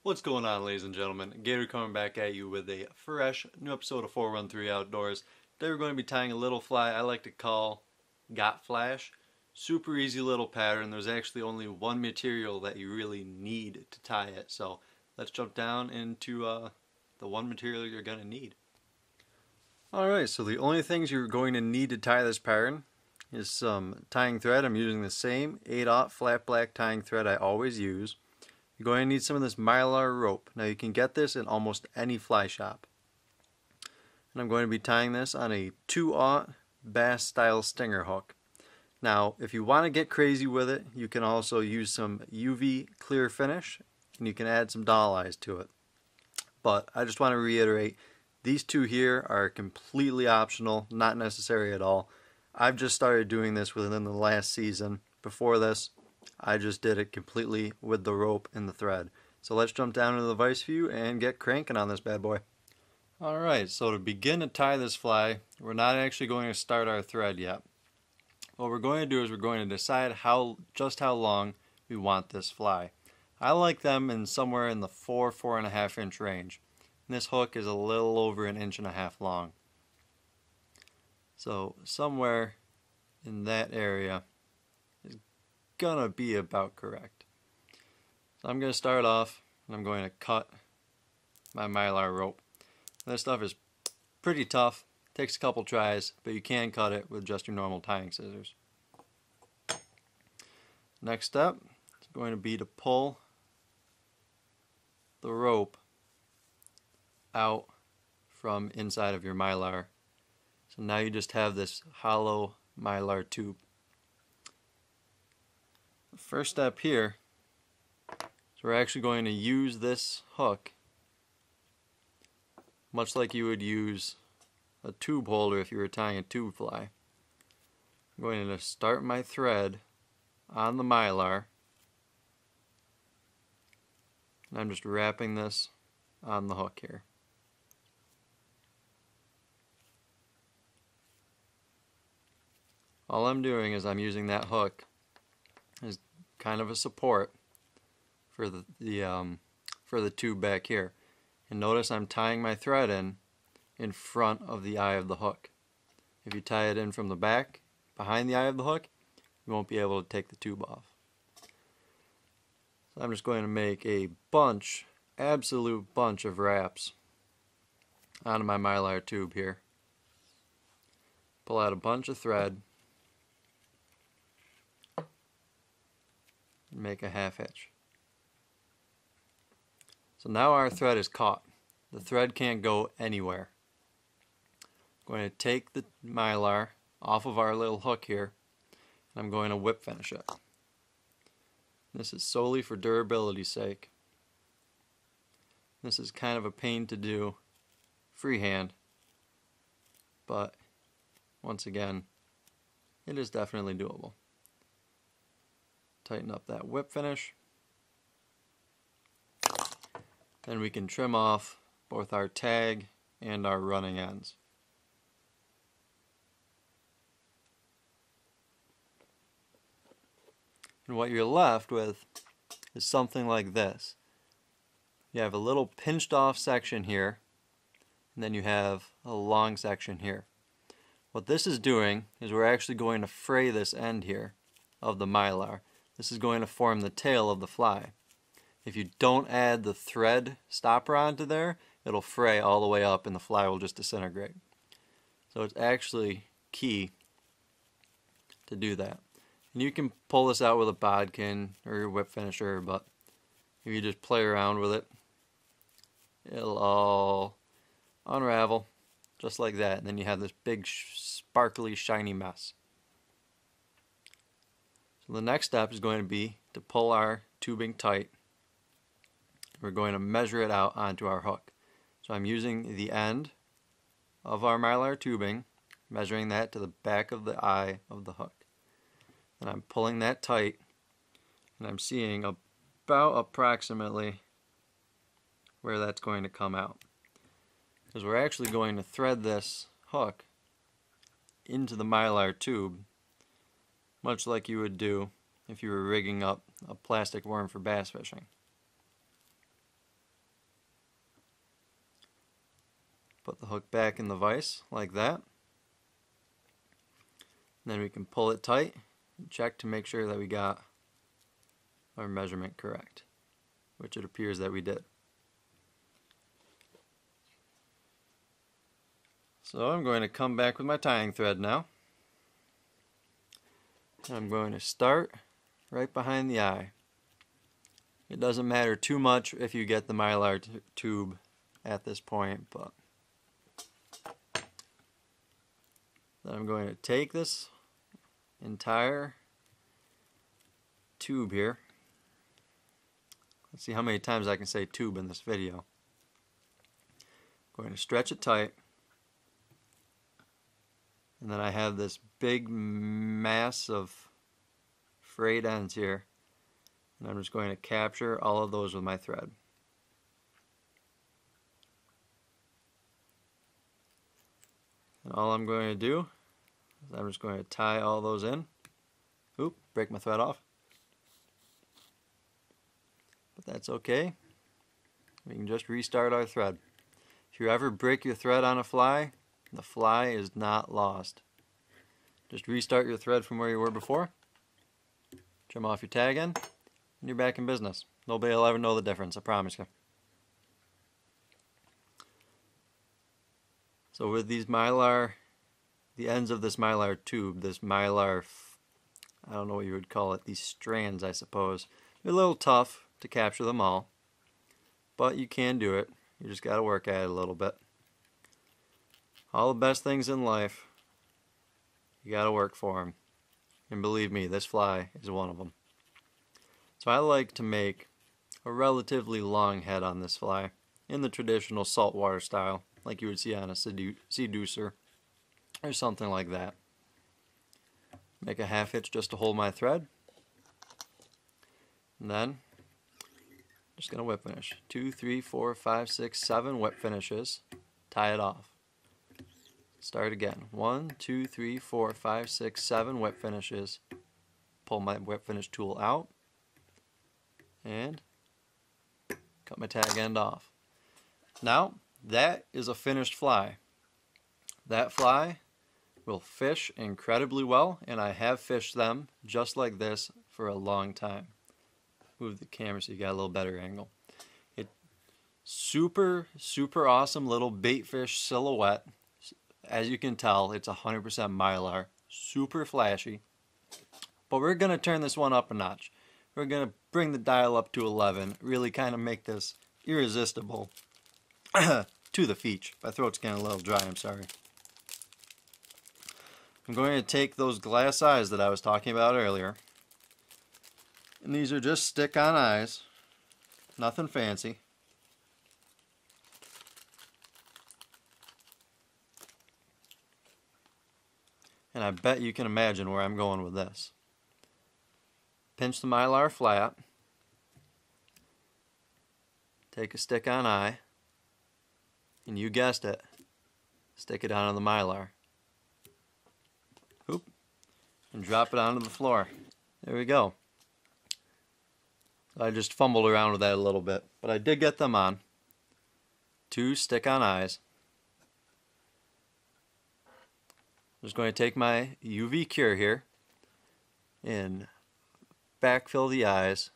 What's going on, ladies and gentlemen? Gator coming back at you with a fresh new episode of 413 Outdoors. Today we're going to be tying a little fly I like to call Got Flash. Super easy little pattern. There's actually only one material that you really need to tie it. So let's jump down into the one material you're going to need. Alright, so the only things you're going to need to tie this pattern is some tying thread. I'm using the same 8/0 flat black tying thread I always use. You're going to need some of this mylar rope. Now you can get this in almost any fly shop. And I'm going to be tying this on a 2/0 bass style stinger hook. Now if you want to get crazy with it, you can also use some UV clear finish and you can add some doll eyes to it. But I just want to reiterate, these two here are completely optional, not necessary at all. I've just started doing this within the last season. Before this, I just did it completely with the rope and the thread. So let's jump down into the vise view and get cranking on this bad boy. Alright, so to begin to tie this fly, we're not actually going to start our thread yet. What we're going to do is we're going to decide just how long we want this fly. I like them in somewhere in the 4.5 inch range. And this hook is a little over 1.5 inches long. So somewhere in that area is gonna be about correct. So I'm gonna start off and I'm going to cut my mylar rope. This stuff is pretty tough, takes a couple tries, but you can cut it with just your normal tying scissors. Next step is going to be to pull the rope out from inside of your mylar. So now you just have this hollow mylar tube. The first step here is we're actually going to use this hook much like you would use a tube holder if you were tying a tube fly. I'm going to start my thread on the mylar and I'm just wrapping this on the hook here. All I'm doing is I'm using that hook as kind of a support for the tube back here. And notice I'm tying my thread in front of the eye of the hook. If you tie it in from the back, behind the eye of the hook, you won't be able to take the tube off. So I'm just going to make a bunch, absolute bunch of wraps onto my mylar tube here. Pull out a bunch of thread. Make a half hitch. So now our thread is caught. The thread can't go anywhere. I'm going to take the mylar off of our little hook here and I'm going to whip finish it. This is solely for durability's sake. This is kind of a pain to do freehand, but once again, it is definitely doable. Tighten up that whip finish. Then we can trim off both our tag and our running ends. And what you're left with is something like this. You have a little pinched off section here, and then you have a long section here. What this is doing is we're actually going to fray this end here of the mylar. This is going to form the tail of the fly. If you don't add the thread stopper onto there, it'll fray all the way up and the fly will just disintegrate. So it's actually key to do that. And you can pull this out with a bodkin or your whip finisher, but if you just play around with it, it'll all unravel just like that. And then you have this big sparkly shiny mess. So the next step is going to be to pull our tubing tight. We're going to measure it out onto our hook. So I'm using the end of our mylar tubing, measuring that to the back of the eye of the hook. And I'm pulling that tight, and I'm seeing about approximately where that's going to come out. Because we're actually going to thread this hook into the mylar tube, much like you would do if you were rigging up a plastic worm for bass fishing. Put the hook back in the vise like that. And then we can pull it tight and check to make sure that we got our measurement correct, which it appears that we did. So I'm going to come back with my tying thread now. I'm going to start right behind the eye. It doesn't matter too much if you get the mylar tube at this point, but then I'm going to take this entire tube here. Let's see how many times I can say tube in this video. I'm going to stretch it tight. And then I have this big mass of frayed ends here. And I'm just going to capture all of those with my thread. And all I'm going to do is I'm just going to tie all those in. Oop, break my thread off. But that's okay. We can just restart our thread. If you ever break your thread on a fly, the fly is not lost. Just restart your thread from where you were before. Trim off your tag end, and you're back in business. Nobody will ever know the difference, I promise you. So with these mylar, the ends of this mylar tube, this mylar, I don't know what you would call it, these strands I suppose, they're a little tough to capture them all, but you can do it. You just got to work at it a little bit. All the best things in life, you got to work for them. And believe me, this fly is one of them. So I like to make a relatively long head on this fly in the traditional saltwater style, like you would see on a seducer or something like that. Make a half hitch just to hold my thread. And then I'm just going to whip finish. 2, 3, 4, 5, 6, 7 whip finishes. Tie it off. Start again. 1, 2, 3, 4, 5, 6, 7 whip finishes. Pull my whip finish tool out and cut my tag end off. Now that is a finished fly. That fly will fish incredibly well, and I have fished them just like this for a long time. Move the camera so you got a little better angle. It super awesome little bait fish silhouette. As you can tell, it's 100% mylar, super flashy. But we're going to turn this one up a notch. We're going to bring the dial up to 11, really kind of make this irresistible to the feech. My throat's getting a little dry, I'm sorry. I'm going to take those glass eyes that I was talking about earlier. And these are just stick-on eyes, nothing fancy. And I bet you can imagine where I'm going with this. Pinch the mylar flat. Take a stick-on eye. And you guessed it. Stick it onto the mylar. Oop. And drop it onto the floor. There we go. I just fumbled around with that a little bit. But I did get them on. 2 stick-on eyes. I'm just going to take my UV cure here and backfill the eyes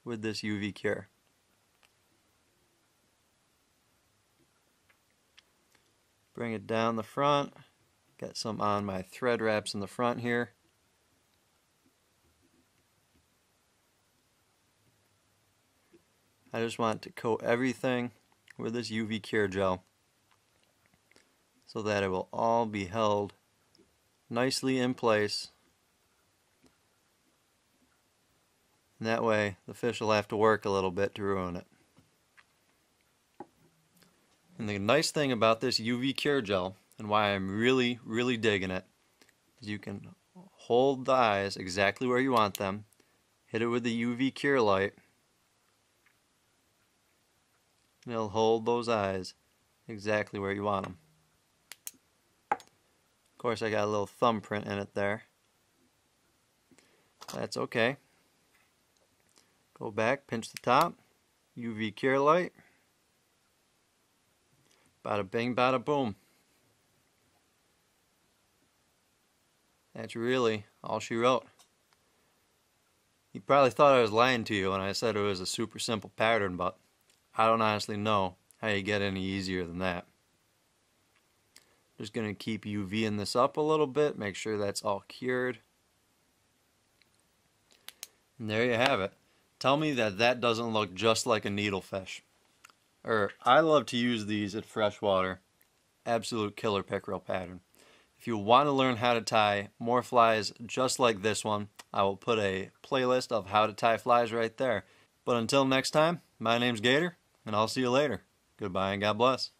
with this UV cure. Bring it down the front. Got some on my thread wraps in the front here. I just want to coat everything with this UV cure gel, so that it will all be held nicely in place. And that way the fish will have to work a little bit to ruin it. And the nice thing about this UV cure gel, and why I'm really digging it, is you can hold the eyes exactly where you want them, hit it with the UV cure light, and it'll hold those eyes exactly where you want them. Of course, I got a little thumbprint in it there. That's okay. Go back, pinch the top, UV cure light, Bada bing, bada boom. That's really all she wrote. You probably thought I was lying to you when I said it was a super simple pattern, but I don't honestly know how you get any easier than that. Just going to keep UVing this up a little bit, make sure that's all cured. And there you have it. Tell me that that doesn't look just like a needlefish. I love to use these at freshwater. Absolute killer pickerel pattern. If you want to learn how to tie more flies just like this one, I will put a playlist of how to tie flies right there. But until next time, my name's Gator, and I'll see you later. Goodbye and God bless.